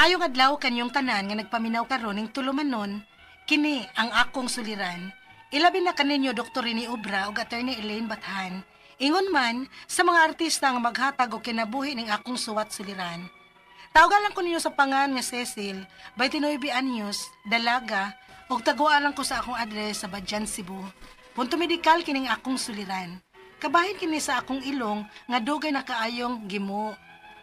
Maayong adlaw kanyong tanan nga nagpaminaw karon ning tulumanon, kini ang akong suliran. Ilabi na kaninyo Dr. Rini Obra ug Attorney Elaine Bathan. Ingon man sa mga artista nga maghatag og kinabuhi ning akong suwat suliran. Tawagan lang ko ninyo sa pangan nga Cecil, 29 anyos, dalaga, ug taguan lang ko sa akong address sa Badyan, Cebu. Punto medikal kining akong suliran. Kabahin kini sa akong ilong nga dugay na kaayong gimo.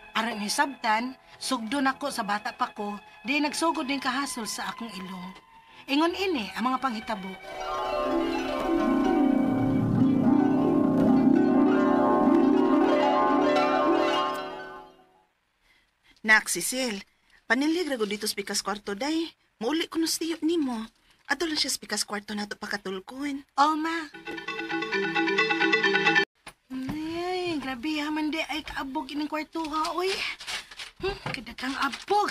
Aron ni sabtan, sugdo nako sa bata pa ko, di nagsugod din kahasol sa akong ilong. Ingon ini ang mga panghitabo. Nak, Cecil, panilig rago dito sa pikas kwarto, day. Mauli ko na siyo ni mo. Ato lang siya sa pikas kwarto na ito pakatulkuin. Oh, ma. Ay, grabe haman di ay kaabog ining kwarto ha, uy. Kadakang abog.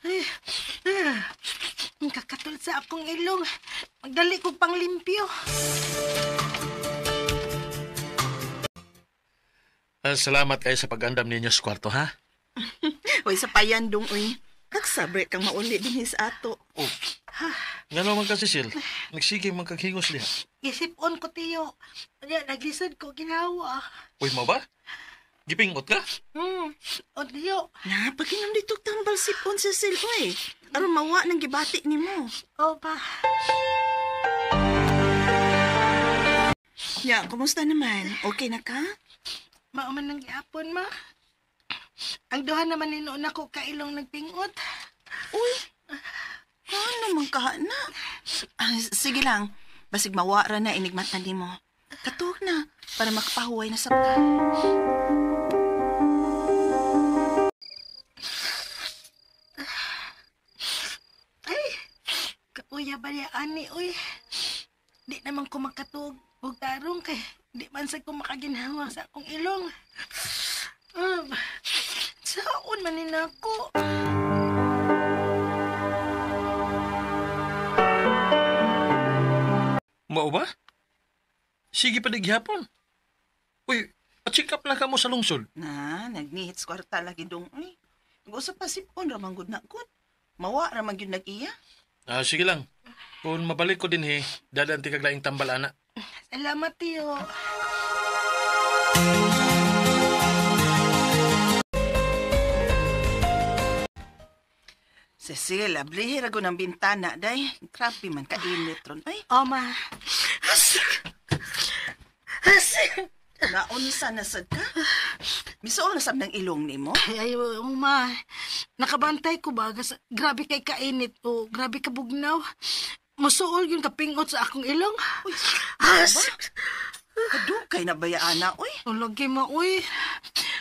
Ay, kakatul sa akong ilong. Magdali ko pang limpyo. Salamat kayo sa pag-andam ninyo sa kwarto, ha? Uy, sa payandong, uy. Nagsabre kang mauli din sa ato. Oh, nga naman ka, Cecil. Nagsige man kaghingos liha. Isipon ko, tiyo. Naglisod ko, ginawa. Uy, mo ba? Gipingot ka? O, tiyo. Na, pagkinam dito tambal sipon, Cecil, uy. Aron mawa ng gibati ni mo. O, pa. Ya, kumusta naman? Okay na ka? Mauman ng gihapon, ma. Ang duha naman ni noon ako kailong nagpingot. Uy, ano man ka na? Sige lang, basig mawara na inigmatan ni mo. Katuog na, para makapahuway na sabta. Ay, kauya ba niya, ani, uy. Di naman ko makatuog og tarong kay di man sa ko makaginhawa sa akong ilong. Saon man ni nako. Mao ba? Sige pa dighapon. Uy, pa-check up na ka mo sa lungsod. Na, nagnihits kwarta lagi dong. Uy, nag-usap pa sipon, ramanggod na good. Mawa, ramanggod nag-iya. Sige lang. Kung mabalik ko din, dadanti kaglaing tambal, ana. Salamat, tiyo. Cecil, ablihi rago ng bintana, day. Grabe man kainit ron, ay. Ma. Naunsa na sad ka? Misuol na sab ng ilong ni mo? Ay, ma. Nakabantay ko ba? Grabe kay kainit o grabe ka bugnaw. Musuol yung kapingot sa akong ilong. Uy, kadugay na bayaana, uy. Lagi ma, uy.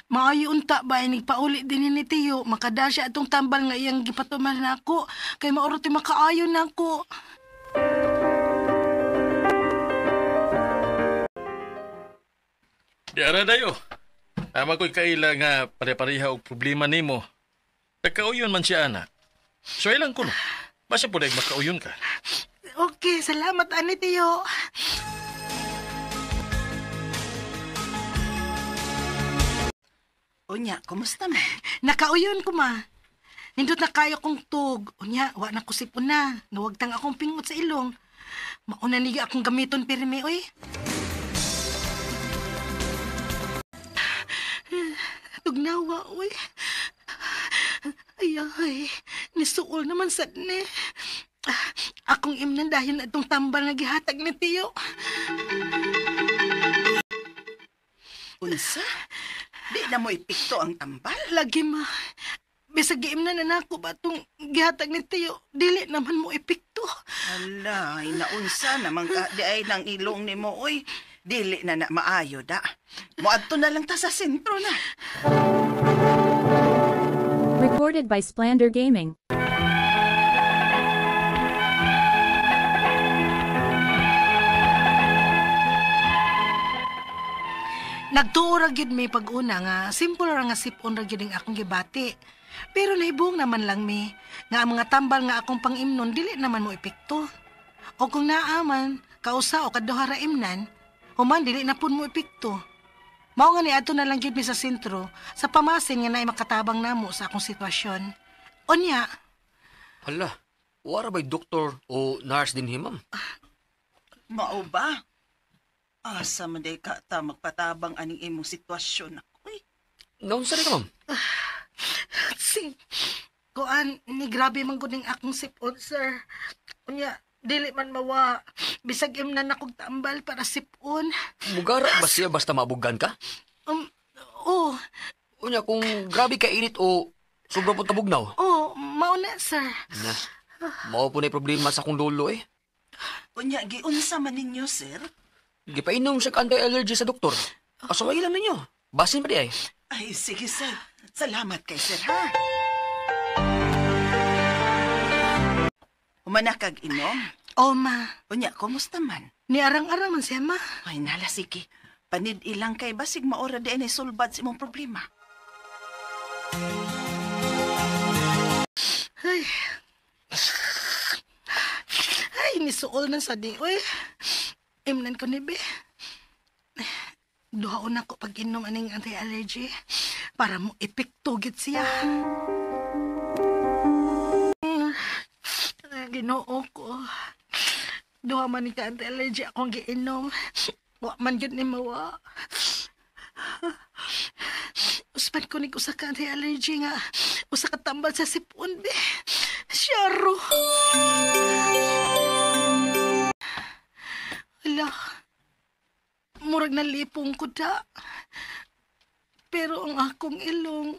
Maayo unta ba, pauli din ni Tiyo. Makadasya atong tambal nga iyang gipatuman na ako. Kay mauroti makaayo na ako. Di ara dayo. Tama ko'y kaila nga pare-pareha og problema nimo. Nagkauyon man siya, ana. So ilang kuno. Basta po dahil makauyon ka. Okay, salamat, ani Tiyo. Unya, kumusta man? Nakauyon ko, ma. Nindot na kayo kong tug. Unya, wa na kusipon na. Nawagtang akong pingot sa ilong. Mauna niya akong gamiton pirmi, uy. Tugnawa, uy. Ay, nisuol naman sad ni. Akong imnan dahil na itong tambal na gihatag ni Tiyo. Unsa? Di na mo ipikto ang tambal? Lagi, ma. Bisag giimnan na nako ba itong gihatag ni Tiyo, dili naman mo ipikto. Ala, ay naunsa naman ka di ay ng ilong ni mo, uy. Dili na na maayo da. Muadto na lang ta sa sentro na. Recorded by Splander Gaming. Nagtuo ra gyud may pag-una nga simple ra nga sipon ra gyud ang akong gibati. Pero nahibong naman lang mi nga ang mga tambal nga akong pangimnon dili naman mo epekto. O kung naaman kausa o kaduha ra imnan, human dili na pud mo epekto. Mao nga ni adto na lang gyud mi sa sentro sa pamasin nga naay makatabang namo sa akong sitwasyon. Unya, Hala, wala ba'y doktor o nurse din himam? Mao ba? Asa man day ka ta magpatabang aning imong sitwasyon ako. Naunsa rin ka, ma'am? si kuan ni grabe man gud ning akong sipon, sir. Unya, dili man mawa bisag imnan akong tambal para sipon. Mugara ba siya basta mabugan ka? Oh, Unya, kung grabe ka init o sobrang po tabugnaw. mao na, sir. Na, mao po na yung problema sa akong lolo eh. Unya, giunsa man ninyo, sir? Gipainom siya anti-allergy sa doktor. Asaway lang ninyo. Basin pa di ay. Ay, sige, sir. Salamat kay sir, ha? Umana kag inom? Ma. Unya, kumusta man? Ni arang-arang man siya, ma. Ay, nala, sige. Panid ilang kay basig maora di ay sulbad sa imong problema. Ay, nisuol na sa di. Uy, imnan ko ni be. Duhaon ako pag inom aning anti-allergy para mo ipiktugit siya. Ginoo ko. Duha man ni ka anti-allergy akong giinom. Wa man yun ni mawa. Uspan ko ni usa ka anti-allergy nga. Usa ka tambal sa sipon, be. Syaro. Ala. Murag nalipong ko da. Pero ang akong ilong,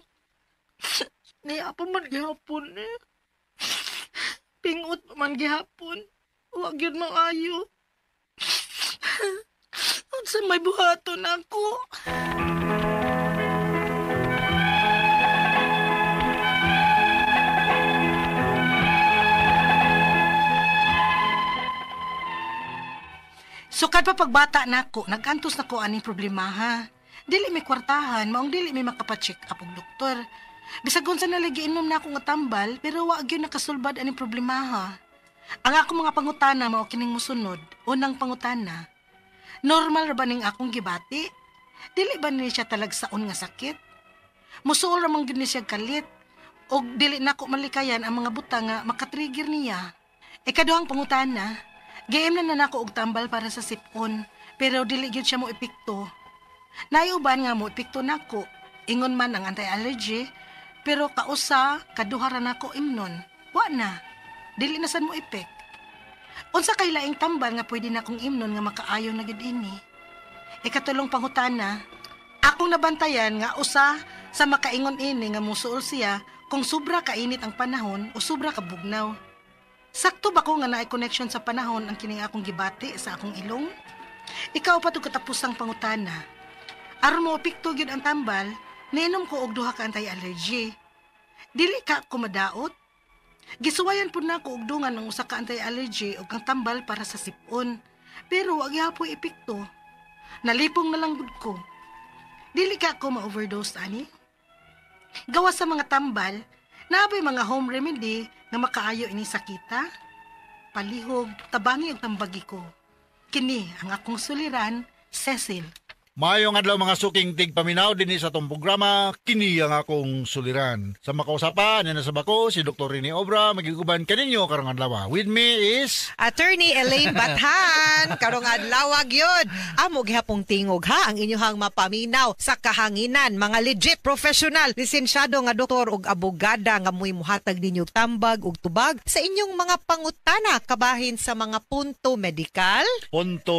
niya pa man gihapon eh. Pingot pa man gihapon. Huwag yun maayo. Sa may buhaton ako. Sukad pa pagbata nako, nagantos nako aning problema ha. Dili may kwartahan, maong dili may makapacheck up og doktor. Bisag unsa na lagi inom na ako nga tambal, pero wa gyud nakasulbad aning problema ha. Ang akong mga pangutana mao kining mosunod. Unang pangutana, normal ra ba ning akong gibati? Dili ba ni siya talagsaon nga sakit? Musuol ra man gyud ni siya kalit og dili nako malikayan ang mga butang nga makatrigger niya. Ikaduhang pangutana, game na nako og tambal para sa sipon, pero dili gyud siya mo epekto. Nayuban nga mo epekto nako, ingon man ang anti-allergy, pero kausa kaduha ra nako imnon. Wa na. Dili na sad mo epek. Unsa kay laing tambal nga pwede na kong imnon nga makaayo na gid ini? Ikatulong pangutana, akong nabantayan nga usa sa makaingon ini nga musuol siya kung sobra kainit ang panahon o sobra ka bugnaw. Sakto ba ko nga naay connection sa panahon ang kining akong gibati sa akong ilong? Ikaw pa to katapusang pangutana. Aron mo epekto gyud ang tambal, niinom ko og duha ka anti-allergy. Dili ka kumadaot? Gisuwayan po na ko og dungan ng usa ka anti-allergy o kang tambal para sa sipon. Pero wag yapoy epekto. Nalipong na lang gud ko. Dili ka ko ma-overdose ani? Gawa sa mga tambal, naabay mga home remedy nga makaayo ini sakita. Palihog, tabangi og tambagi ko. Kini ang akong suliran, Cecil. Mayong adlaw mga suking tigpaminaw dinhi sa tong programa, kini ang akong suliran. Sa makausapan na sa bako si Dr. Rini Obra magiguban kaninyo karong adlaw. With me is Attorney Elaine Bathan, karong adlaw gyud. Amo gihapong tingog ha ang inyohang mapaminaw sa kahanginan, mga legit professional, lisensyado nga doktor ug abogada nga moy muhatag ninyo tambag ug tubag sa inyong mga pangutana kabahin sa mga punto medikal, punto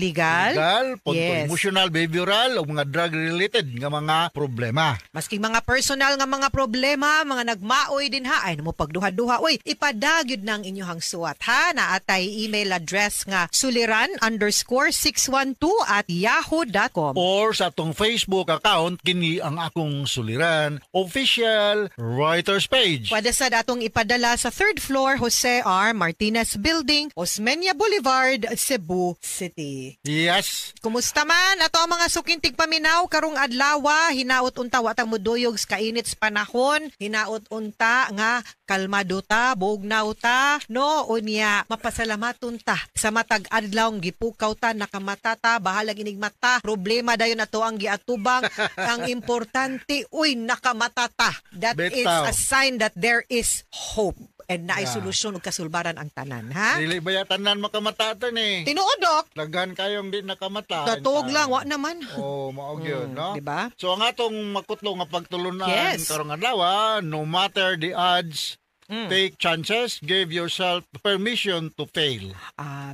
legal, punto yes, emotional, behavioral o mga drug-related nga mga problema. Masking mga personal nga mga problema, mga nagmaoy din ha, ay mo pagduha-duha. Uy, ipadagyod ng inyohang suwat ha, na atay email address nga suliran_612@yahoo.com. Or sa atong Facebook account, kini ang akong suliran, official writers page. Pwede sa datong ipadala sa 3rd floor, Jose R. Martinez Building, Osmeña Boulevard, Cebu City. Yes. Kumusta man ato ang mga sukintig paminaw karong adlaw, hinaot unta watang muduyog sa kainit sa panahon, hinaot unta nga kalmado ta, bugnaw ta, no, unya mapasalamatun ta sa matag adlaw gipukaw ta, nakamata ta, bahalag inigmata, problema dayon ato ang giatubang, ang importante, nakamata ta. That is Bitaw. a sign that there is hope and naay Yeah. solusyon ug kasulbaran ang tanan, ha? Dili ba yatanan makamatatan eh. Tinuod, Dok. Laghan kayong di nakamata. Datog lang, wa naman. Oh, mao gyud, no? Diba? So ang atong makutlo nga pagtulunan Yes. karong adlaw, no matter the odds, take chances, give yourself permission to fail.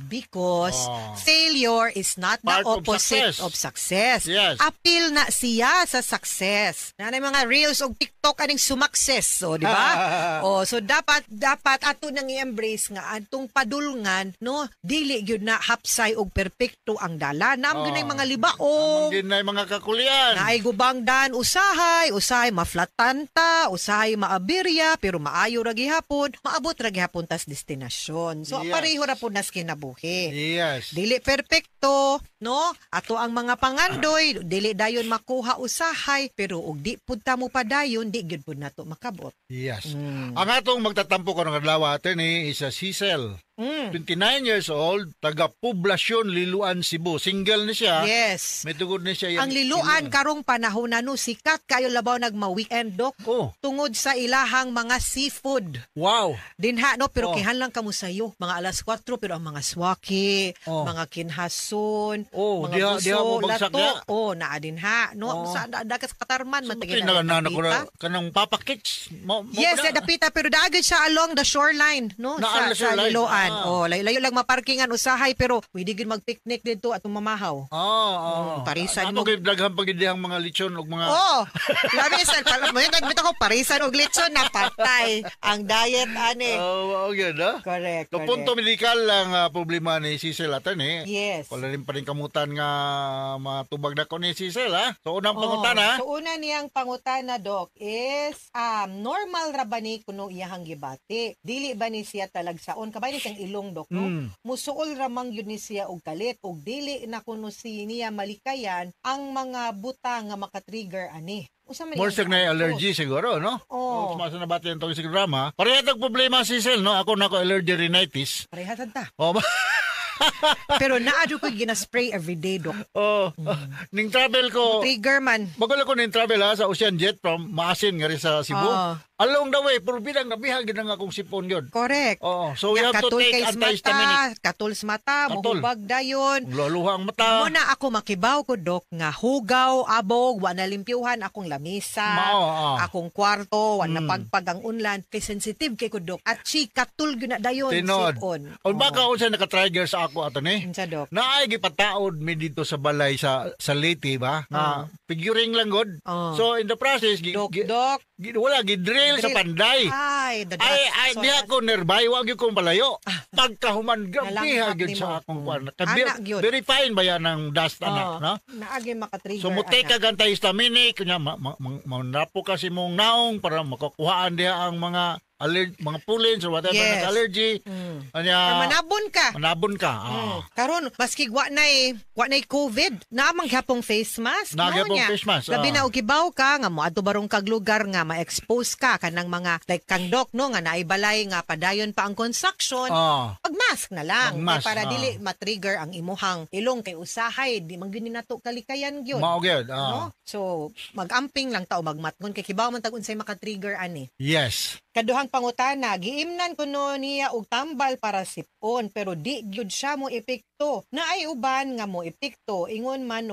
Because Oh. failure is not the Part of opposite success. of success. Yes. Appeal na siya sa success. Nanay mga reels og TikTok aning sumakses, so di ba? So dapat ato nang i-embrace nga atong padulngan, no, dili gyud na hapsay og perpekto ang dala. Naam gyud nay mga libaog. Amang ginay mga kakulian. Naay gubangdan usahay maflatan ta, usahay maabirya, pero maayo ra gihapon, maabot ra gihapon tas destinasyon. So Yes. pareho ra pud nas kinabuhi. Yes. Dili perpekto, no? Ato ang mga pangandoy, dili dayon makuha usahay, pero og di pud ta mo padayon, di gyud pud nato makabot. Yes. Ang atong magtatampo karong adlaw attorney is a Cecil. 29 years old, taga Poblasyon, Liloan, Cebu. Single ni siya. Yes. May tugod ni siya. Ang Liloan karong panahon na no, sikat kayo labaw nagma-weekend, Dok. Oh, Tungod sa ilahang mga seafood. wow. Dinha, no? Pero Oh. kihan lang kamo sayo. Mga alas 4, pero ang mga swaki, Oh. mga kinhason, Oh, mga diha mo bagsak lato. niya. Oh, naa dinha. No? Oh. Sa dakas katarman, So, matagin na ko dapita. kanang Papa Kicks. Yes, sa dapita, pero daagad siya along the shoreline, no? Na Sa shoreline. Liloan. Ah. Oh, layo lang maparkingan usahay, pero pwede gid mag-picnic dito at mamahaw. Parisan mo. Ako kay daghang pagidihang mga lechon ug mga Oh, labi sa mo nagbita ko parisan og lechon na patay ang diet ani. Oh, okay na. Correct. No punto medikal lang problema ni Cecil attorney. Yes. Wala rin pa rin kamutan nga matubag na ko ni Cecil ha. So unang pangutana. So una niyang pangutana, Doc, is normal ra ba ni kuno iyahang gibati? Dili ba ni siya talagsaon? Kabay ni siyang ilong, Doc, no? Musuol ra mang yun ni siya og kalit og dili na kuno niya malikayan ang mga buta nga makatrigger ani. Usa man More iyang na giapos. allergy siguro, no? Oh. Masa na bati itong sigurama. Pareha tag problema Cecil, no? Ako na ko allergy rhinitis. Parehasad ta. Oh, Pero naadyo ko gina-spray everyday, Doc. ning travel ko. Trigger man. Bagal ako ning travel ha, sa Ocean Jet from Maasin nga rin sa Cebu. Along the way, puro bidang nabihag gid nga akong sipon yun. Correct. Oh, so we have to Katul take kay antihistaminic. katul sa mata, Katul. muhubag dayon. Luha ang mata. Muna ako makibaw ko, Dok, nga hugaw, abog, wa na limpyuhan akong lamisa, Mao, akong kwarto, wa na pagpag ang unlan. Kay sensitive kay ko, Dok. At si katul gyud na dayon Tinod. sipon. O baka unsa naka-trigger sa ako ato ni? Unsa, Dok? Naay gipataod mi dito sa balay sa Leyte ba? Nga figuring lang god. Oh. So in the process Dok, Dok. wala gidrill sa Drill. panday. Ay, Ay, di ako nerbay, wag yung kong palayo. Pagkahuman, grabe Nalanghap hagid nimo. sa akong kwan. Anak gyud. Very fine ba yan ng dust, anak, no? Naagi makatrigger. So, mutik ka gantay histaminic, kunya, manapo kasi mong naong para makakuhaan diha ang mga mga pullens or whatever, Yes. allergy. Anya, Manabon ka. manabon ka. Karon maski wa nay COVID, namang gyapong face mask. Nagyapong Mao niya. face mask, Labi na og kibaw ka nga mo adto barong kag lugar nga ma-expose ka kanang mga like kang Doc, no, nga naay balay nga padayon pa ang construction. Pag-mask na lang Mag-mask, para dili ma-trigger ang imuhang ilong kay usahay di man gyud nato kalikayan gyud. Mao gyud. No? So mag-amping lang ta o magmatngon kay kibaw man tag unsay maka-trigger ani. Yes. Kaduhang pangutana, giimnan kuno niya og tambal para sipon pero di gyud siya mo epekto. Naay uban nga mo epekto ingon man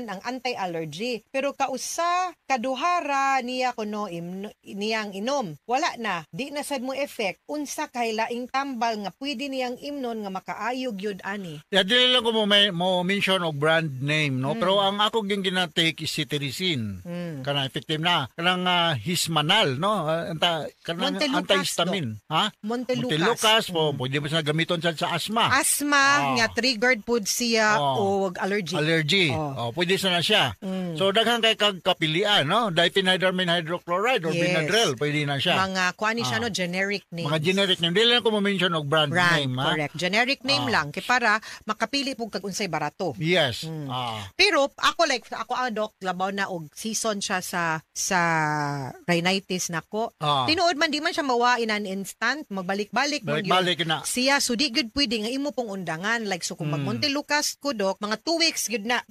ang anti-allergy. Pero kausa kaduhara niya kuno niyang inom. Wala na, di na sad mo effect. Unsa kay laing tambal nga pwede niyang imnon nga makaayog yun ani. Yeah, dili lang ko mo mention og brand name, no? Pero ang ako ging ginatake is cetirizine. Kana effective na. Kanang Hismanal, no? Kanang Montelukas, antihistamine. Ha? Montelukas. Po, pwede mo siya gamiton sa asma. Asma nga triggered pud siya og allergy. Allergy. allergy. Pwede na siya. So daghang kay kag kapilian, no? Diphenhydramine hydrochloride or Yes. Benadryl, pwede na siya. Mga kuani siya no, generic names. Mga generic name. Dili lang ko ma-mention og brand name, ha? Correct. Generic name lang kay para makapili pug kag unsay barato. Yes. Pero ako dok labaw na og season siya sa rhinitis nako. Tinuod man di man siya mawain an instant, magbalik-balik man yun. Balik na. Siya so di good pwede nga imo pong undangan like so kung mag-Monte Lucas ko dok mga 2 weeks gyud na.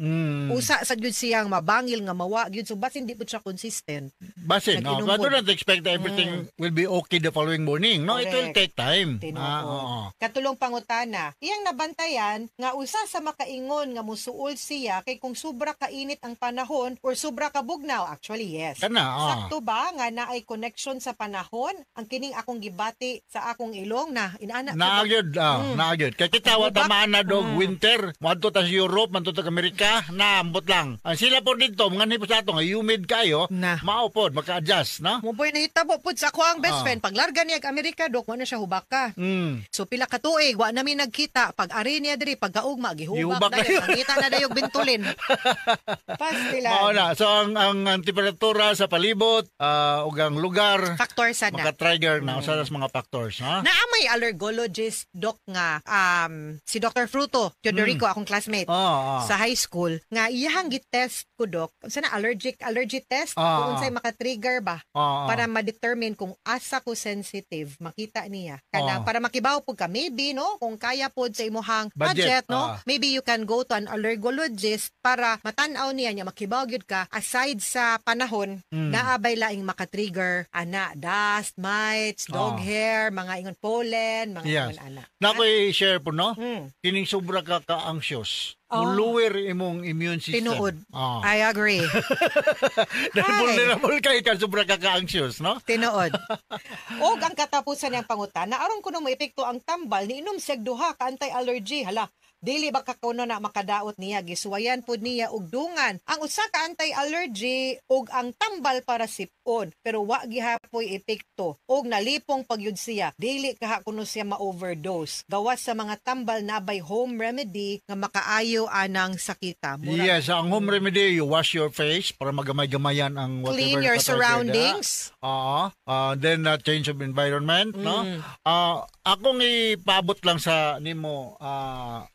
Usa sa gyud siyang mabangil nga mawa gyud so basin di pud siya consistent. Basin, no? Nag-inom But do po. not expect that everything will be okay the following morning. No, it will Correct. take time. Tinuod. Katulong pangutana, iyang nabantayan nga usa sa makaingon nga musuol siya kay kung sobra kainit ang panahon or sobra ka bugnaw. Actually, yes. Kana, Sakto ba nga naay connection sa panahon? Ang kining akong gibati sa akong ilong na inaana Naagyod, naagyod. Kaya kita Bubak. tamaan na dog winter, madto ta sa Europe, madto ta sa Amerika, naambot lang. Ang sila po dito, mga nipo sa ato, nga humid kayo, Na. maupod, maka-adjust, no? mo boy nahitabo pud sa ako ang best friend paglarga niya ag Amerika dok wa na siya hubaka. So pila ka tuig wa nami nagkita pag ari niya diri pagkaugma Gihubak gihubak na dayon yun. nakita na dayog bintulin. Pastilan. Mao na. So ang temperatura sa palibot, ug ang lugar, Factor sa na. maka-trigger na usa sa mga factors, ha? Naamay allergologist dok nga si Dr. Fruto Teodorico akong classmate sa high school nga iyahang gitest ko dok unsa na allergy test kung unsay maka-trigger ba para ma-determine kung asa ko sensitive makita niya kana para makibaw pud ka maybe no kung kaya pod sa imuhang budget no maybe you can go to an allergologist para matan-aw niya makibaw gyud ka aside sa panahon naabay laing maka-trigger ana dust mites dog hair mga ingon pollen mga Yes. ingon ana Na ko'y share po, no? Mm. Kining sobra ka-anxious. Lower imong immune system. Tinuod. I agree. Dahil Ay. vulnerable kay ka sobra ka-anxious, no? Tinuod. Og ang katapusan niyang pangutana, aron kuno mo epekto ang tambal, niinom siya duha ka anti-allergy. Hala, dili ba kakuno na makadaot niya, gisuwayan pod niya og dungan. Ang usa ka anti-allergy og ang tambal para sipon, pero wa gihapoy epekto. Og nalipong pagyud siya, dili kaha kuno siya ma-overdose. Gawas sa mga tambal na by home remedy nga makaayo anang sakita. Murag Yes, ang home remedy, you wash your face para magamay-gamayan ang whatever. clean your ka-trigger surroundings. Then change of environment, no? Akong ipaabot lang sa nimo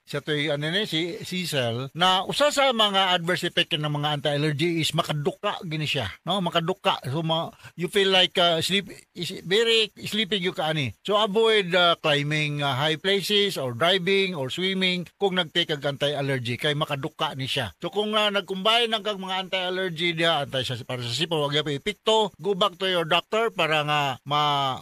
sa toy si Cecil na usa sa mga adverse effect ng mga anti-allergy is makaduka gini siya, no? Makaduka. So you feel like very sleepy you ka ani. So avoid climbing high places or driving or swimming kung nagtake kag anti-allergy kay makaduka ni siya. So kung nagkumbay ng kag mga anti-allergy dia para sa sipa wag pa epekto, go back to your doctor para nga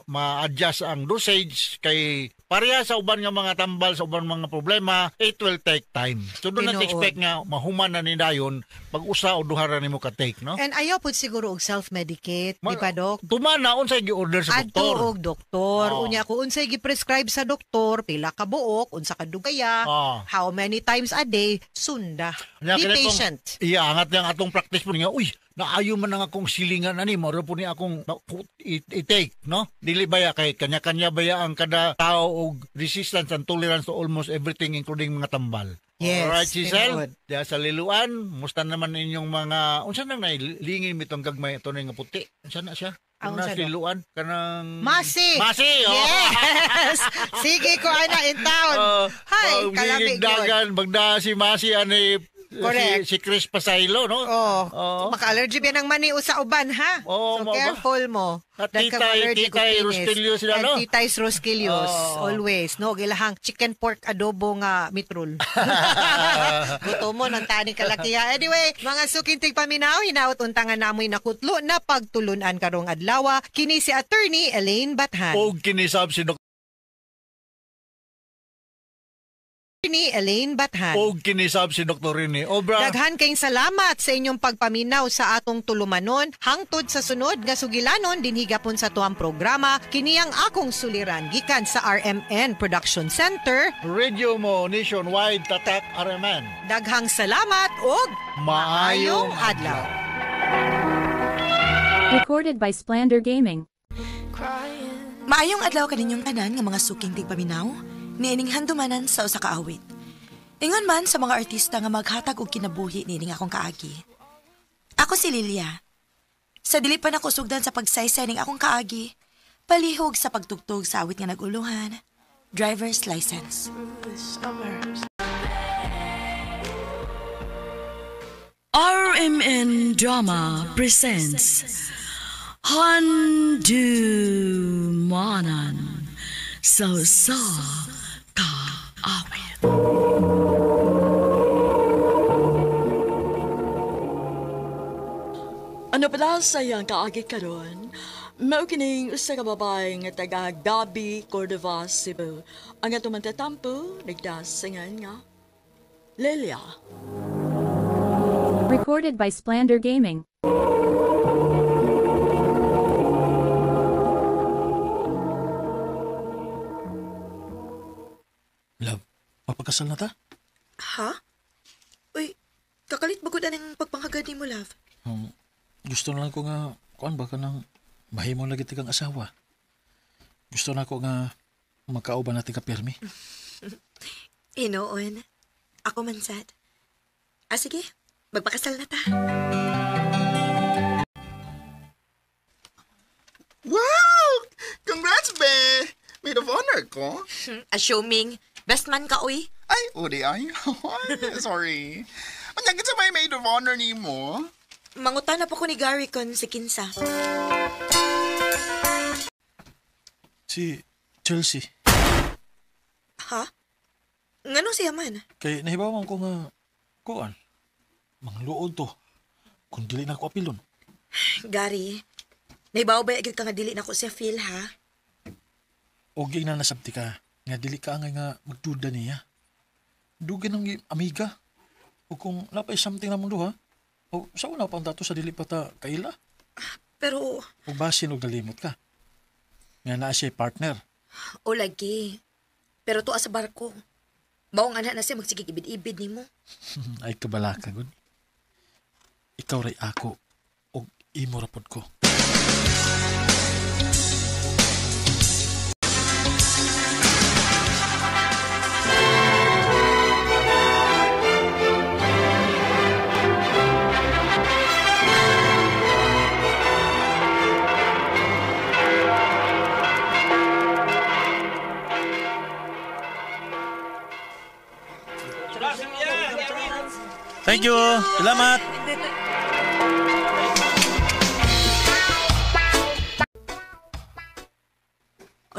ma-adjust ang dosage kay pareha sa uban nga mga tambal sa uban mga problema, it will take time. So do not Tinuod. expect nga mahuman na ni dayon pag usa o duha ra nimo ka take, no? And ayaw po siguro og self-medicate, di ba, Dok? Tumana unsay gi-order sa Adto doktor. og doktor. Oo. Unya kung unsay gi-prescribe sa doktor, pila ka buok, unsa ka dugaya, Oo. how many times a day, sunda. Nya, Be kaya itong- patient. Iya, angat yang atong practice po niya. Uy, naayo man nga akong silingan ani, maro po ni akong i-take, no? Dili baya kay kanya-kanya baya ang kada tao og resistance and tolerance to almost everything including mga tambal. Yes, Alright, Cecil. tinuod. Diya sa liluan, musta naman inyong mga unsa nang nailingin mitong gagmay ito nga puti. Unsa na siya? Ang Una unsa daw? liluan kanang Masi! Masi, oh. Yes! Sige ko, ana, in town. Hi, kalami gyud. dagan bagda si Masi ani Correct. si Chris Pasaylo, no? Oh, maka-allergy ba ng mani sa uban, ha? Oo, so, mao ba? careful mo. At Dahil ka titay- allergic titay of penis. Rosquillo sila, no? And titay Rosquillos, Oo. always. No, gilahang chicken pork adobo nga mitrul. Gusto mo ng tani kalakiha. Anyway, mga sukintig paminaw, hinaot untangan namoy nakutlo na pagtulunan karong adlaw. Kini si attorney Elaine Bathan. Og kinisab si Ni Elaine Bathan. Og kinisab si Dr. Rene Obra. Daghan kayong salamat sa inyong pagpaminaw sa atong tulumanon. Hangtod sa sunod nga sugilanon dinhigapon sa tuang programa kini ang akong suliran gikan sa RMN Production Center. Radio mo nationwide tatak RMN. Daghang salamat ug Maayong adlaw. Recorded by Splander Gaming. Maayong adlaw kaninyong tanan nga mga suking tigpaminaw, niining handumanan sa usa ka awit. Ingon man sa mga artista nga maghatag og kinabuhi nining akong kaagi. Ako si Lilia. Sa dili pa nako sugdan sa pagsaysay ning akong kaagi, palihog sa pagtugtog sa awit nga naguluhan, driver's license. RMN Drama presents Handumanan Sa Kaawit. Ano pala sayang kaagi karon? Mao kining usa ka babae nga taga Gabi, Cordova, Cebu. Ang atong mantatampo nagdasingan nga Lelia. Recorded by Splander Gaming. Love, mapagkasal na ta? Ha? Uy, kakalit bagod ang pagpanghagad ni mo, love. Gusto na lang ko nga, kuan ba ka nang mahimo lagi ti kang asawa. Gusto na ko nga magkauban natin ka pirmi. Inoon. Ako man sad. Sige. Magpakasal na ta. Wow! Congrats, be! Maid of honor ko. Assuming, best man ka, uy. Ay, udi ay. Sorry. Anyagin sa may maid of honor ni mo. Mangutan na po ko ni Gary kon si Kinsa. Si Chelsea. Ha? Nganong siya man? Kay nahibawan ko nga, kuan, mangluod to. Kung dili na ako apilon. Gary, naibaw ba agad ka nga dili na ko siya feel, ha? O na nasabti ka, nga dili ka nga magduda niya. Dugan ng amiga. O kung napay something namang duha, o sa una pang dato sa dili pata kaila. Pero, O basin o dalimot ka. Nga naa siya partner. o lagi. Pero tuwa sa barko. Baong anak na siya magsigig ibid-ibid ni mo. Ay kabala ka, good. Ikaw ray ako, o imo rapod ko. Thank you. Salamat.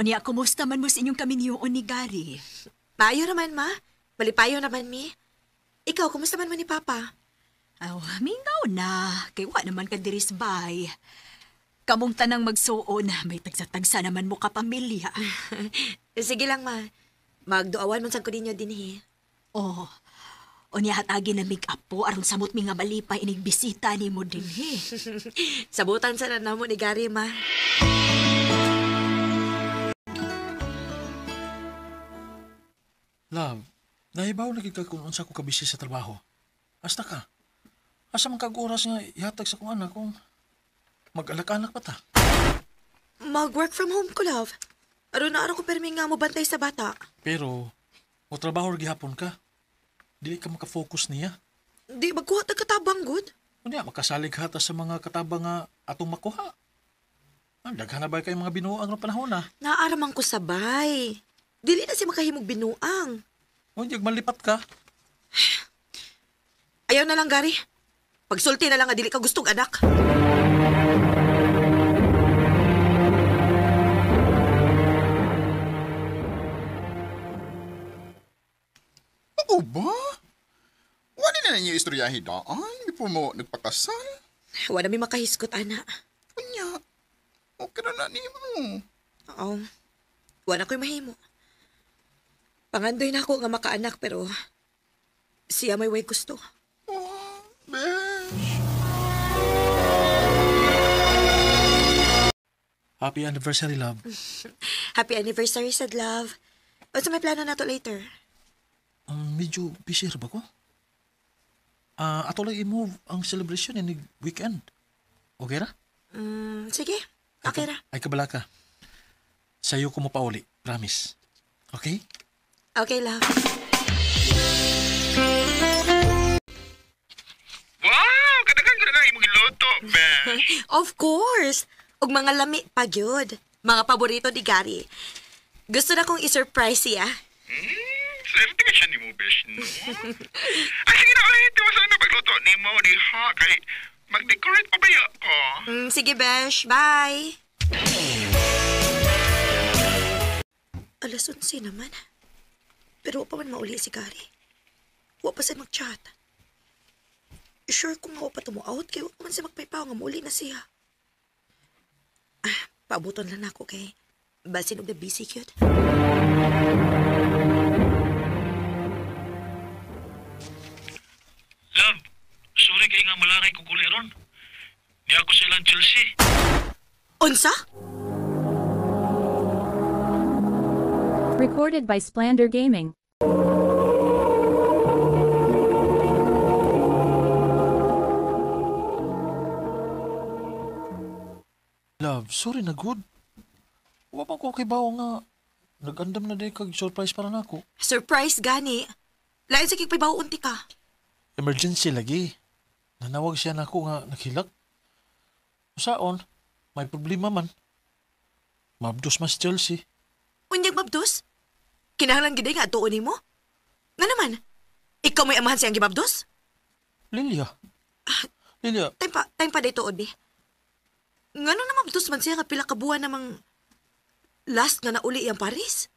Unya, kumusta man mo sa inyong kaminyoon ni Gary? Maayo naman, ma. Malipayo naman, mi. Ikaw, kumusta man ni Papa? Aw, mingaw na. Kay wa naman ka diris bay. Kamong tanang magsuon, may tagsa-tagsa naman mo kapamilya. Sige lang, ma. Magduawan man sad ko ninyo dinhi. Oh, unya hatagi na make-up po aron samot mi nga malipay inig bisita ni mo dinhi. Sabutan sa namo ni Gary, ma. Love, nahibaw lagi ka kung unsa ko kabisi sa trabaho. Hasta ka. Asa man kag oras nga ihatag sa kong anak kung mag-alak-anak pa ta. Mag-work from home ko, love. Aron na aron ko permi nga mo bantay sa bata. Pero, mo trabaho rin gihapon ka. Dili ka makafocus niya. Di magkuha tag katabang, good. Unya, makasalig hata sa mga katabang nga atong makuha. Daghan na ba kayo mga binuang ng panahon na? Naaraman ko sabay. Dili na si makahimog binuang. Unya, malipat ka. Ayaw na lang, Gary. Pagsulti na lang nga dili ka gustong anak. Oo ba? Wala na ninyo istoryahi daan before mo nagpakasal. Wala mi makahiskot, ana. Unya, okay na ni mo. Oo. Wala ko'y mahimo. Pangandoy na ako nga makaanak pero siya may way gusto. Oh, besh. Happy anniversary, love. Happy anniversary, sad love. What's may plano na to later? Medyo busy ra ba ko? Ato lang i-move ang celebration in weekend. Okay ra? Sige. Okay ra. Ay kabala ka. Sa'yo ko mo pauli. Promise. Okay? Okay, love. na imong iluto, besh. Of course. Ug mga lami pa gyud. Mga paborito ni Gary. Gusto na kong i-surprise siya. Swerte ka siya ni mo, besh, no? Ay, sige na ulit. Tiwasan na pagluto ni mo, di ha? Kay mag-decorate pa ba ko? Sige, Besh. Bye. Alas 11 naman. Pero wa pa man mauli si Gary. Wa pa siya mag-chat. Sure kung nga wa pa tumu-out, kaya wa pa man siya magpaypaw nga mauli na siya. Paabuton lang ako kay basin og na busy cute. Love, sorry kay nga malangay ko kuli ron. Di ako silang Chelsea. Unsa? Recorded by Splander Gaming. Love, sorry na good. Wa pa ko kay bawo nga nagandam na day kag surprise para nako. Surprise gani. Lain sa kikpaybaw unti ka. Emergency lagi. Nanawag siya nako nga naghilak. Saon, may problema man. Mabdos mas Chelsea. Unyag mabdos? Kinahanglan gid nga atuon nimo? Nga naman, ikaw may amahan siyang gimabdos? Lilia. Lilia, Time pa dito, Odi. Nga nung namabdos man siya nga pila ka buwan namang last nga nauli iyang Paris?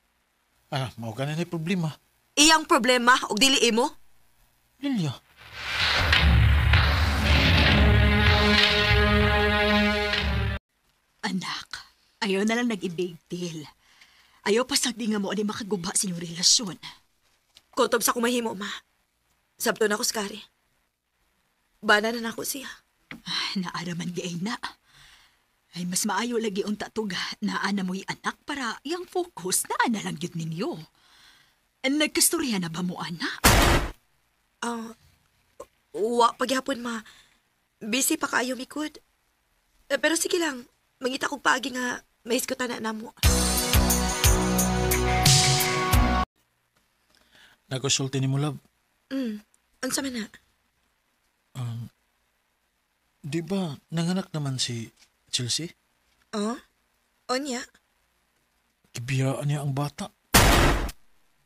mao ganin ay problema. Iyang problema og dili imo? Lilia. Anak, ayaw na lang nag-i-big deal. Ayaw pa sagdi nga mo ani makagubha sa inyong relasyon. Kutob sa kumahimo, ma. Sabto na ko skari. Bana na nako siya. Naaraman di ay na. Ay mas maayo lagi unta tuga na ana mo'y anak para yang focus na ana lang yun ninyo. Nagkastorya na ba mo, anak? Wa pagyapon, ma. Busy pa kaayo mikod. Pero sige lang, mangita kog paagi nga may iskutan na namo. Nagkonsulti ni mo, love. Unsa man na? Di ba nanganak naman si Chelsea? Onya? Gibiyaan niya ang bata.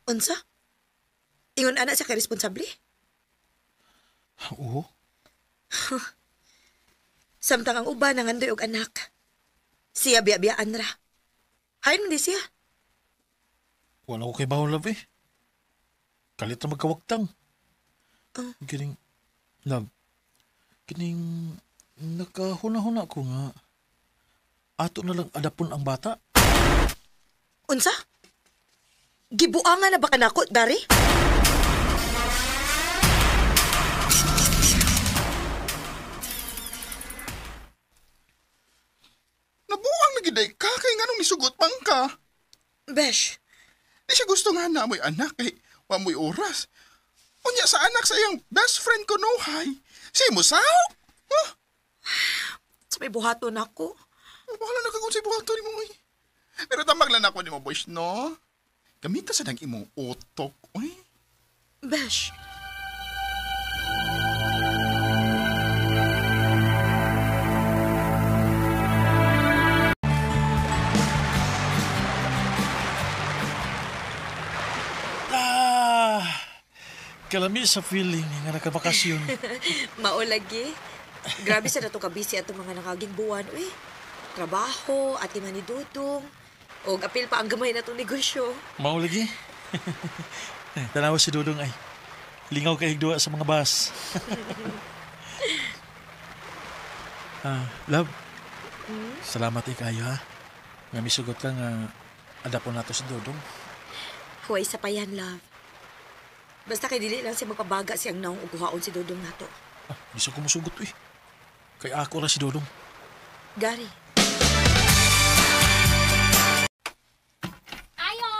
Unsa? Ingon anak siya ka-responsable? Oo. Samtang ang uban nangandoy og anak. Siya biya-biyaan ra. Hayon di siya. Wala ko kay bawo, love eh. Kalit na magkawagtang. Kining, love, kining nakahuna-huna ko nga ato na lang adapon ang bata. Unsa? Gibuangan na ba kanako, Dari? Nabuang na giday ka kay nga nung nisugot pang ka. Besh, Di siya gusto nga na mo'y anak kay wa mo'y oras. Unya sa anak sa iyang best friend ko no hay. Si Musaw? sa may buhaton ako. Bahala na kagod sa buhato ni mo. Pero tamag lang ako ni mo, boys, no? Gamita sa nang imong utok, oy. Besh, Kalami sa feeling nga nakabakasyon. maulagi. Grabe sa nato kabisi atong mga nakaging buwan, uy. Trabaho, ati man ni Dudong. O apil pa ang gamay na itong negosyo. Maulagi. Tanawa si Dudong ay. Lingaw kay higduwa sa mga bus. Love. Salamat kayo ha. Nga misugot ka nga adapon nato si Dudong. Huway sa payan, love. Basta kay dili lang siya magpabaga siyang naong uguhaon si Dudong nato. Gusto ko masugot eh. Kay ako ra si Dudong. Gary. Ayo!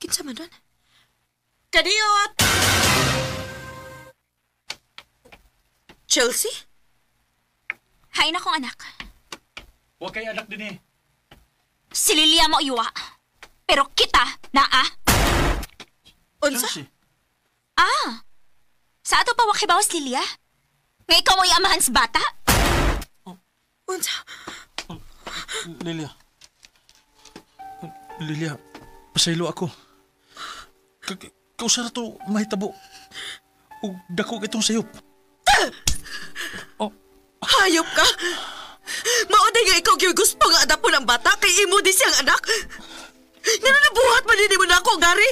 Kinsa man doon? Kadiyot! Chelsea? Hay na kong anak. Huwag kay anak din eh. Si Lilia mo iwa. Pero kita, naa. Unsa? Chelsea. Sa ato pa wakibawas Lilia? Nga ikaw mo'y amahan sa bata? Unsa? Lilia. Lilia, pasaylo ako. Kausara to mahitabo. Ug dako itong sayop. Hayop ka! Maoday nga ikaw gyud gusto nga adapon ang bata kay imo di siyang anak. Nananabuhat man din mo na ako, Gary.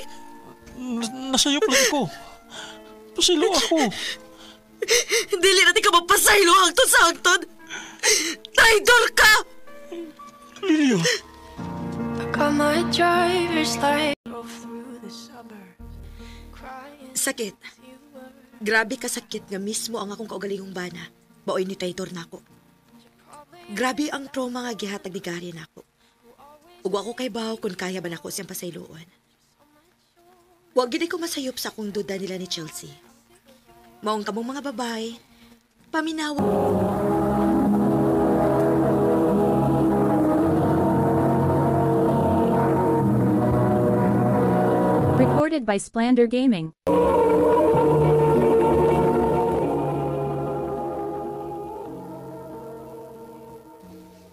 Nasayop lang ako. Pasaylo ako. Dili natin ka magpasaylo hangtod sa hangtod. Traidor ka! Lilia. Sakit. Grabe ka sakit nga mismo ang akong kaugalingong bana. Baoy ni traidor na ako. Grabe ang trauma nga gihatag ni Gary na ako. Ug ako kay bahaw kung kaya ba nako siyang pasayloon. Huwag gid ko masayop sa akong duda nila ni Chelsea. Maong kamong mga babae, paminawa. Recorded by Splander Gaming.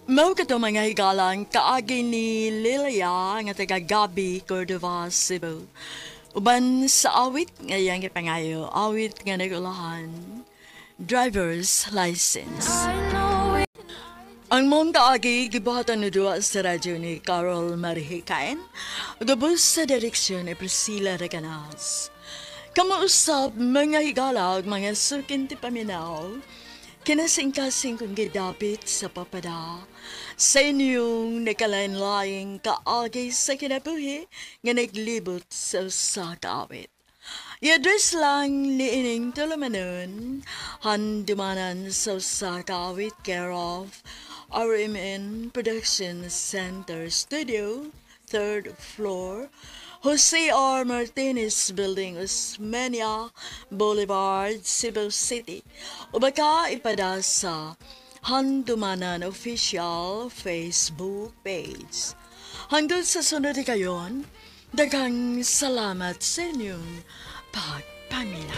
Mao kato mga higalang kaagi ni Lilia nga taga Gabi, Cordova, Cebu. Uban sa awit ngayang ipangayo, awit nga nagulahan, driver's license. Ang mong kaagi gibuhatan na duwa sa radyo ni Carol Marihikain, gabos sa direksyon ni Priscilla Reganas. Kamuusap mga higala ug mga sukin ti paminaw, kinasing-kasing kung gidapit sa papada sa inyong nakalain-laing kaagi sa kinabuhi nga naglibot sa usa ka awit. I-address lang ni ining tulumanon, handumanan sa usa ka awit care of RMN Production Center Studio, 3rd floor, Jose R. Martinez Building, Osmeña Boulevard, Cebu City. O baka ipada sa Handumanan Official Facebook page. Hanggang sa sunod kayon, daghang salamat sa inyong pagpaminaw.